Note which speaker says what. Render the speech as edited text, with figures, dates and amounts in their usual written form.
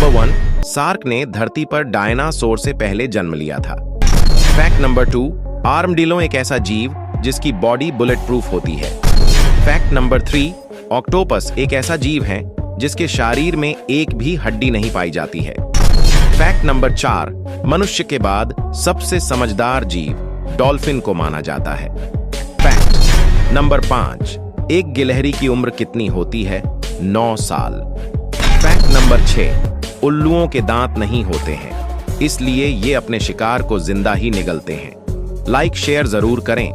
Speaker 1: Number 1, shark ने धरती पर डायनासोर से पहले जन्म लिया था। फैक्ट नंबर 2, आर्मडिलो एक ऐसा जीव जिसकी बॉडी बुलेट प्रूफ होती है। फैक्ट नंबर 3, ऑक्टोपस एक ऐसा जीव है जिसके शरीर में एक भी हड्डी नहीं पाई जाती है। फैक्ट नंबर 4, मनुष्य के बाद सबसे समझदार जीव डॉल्फिन को माना जाता है। फैक्ट नंबर 5, एक गिलहरी की उम्र कितनी होती है? 9 साल। फैक्ट नंबर 6, उल्लुओं के दांत नहीं होते हैं, इसलिए ये अपने शिकार को जिंदा ही निगलते हैं। लाइक शेयर जरूर करें।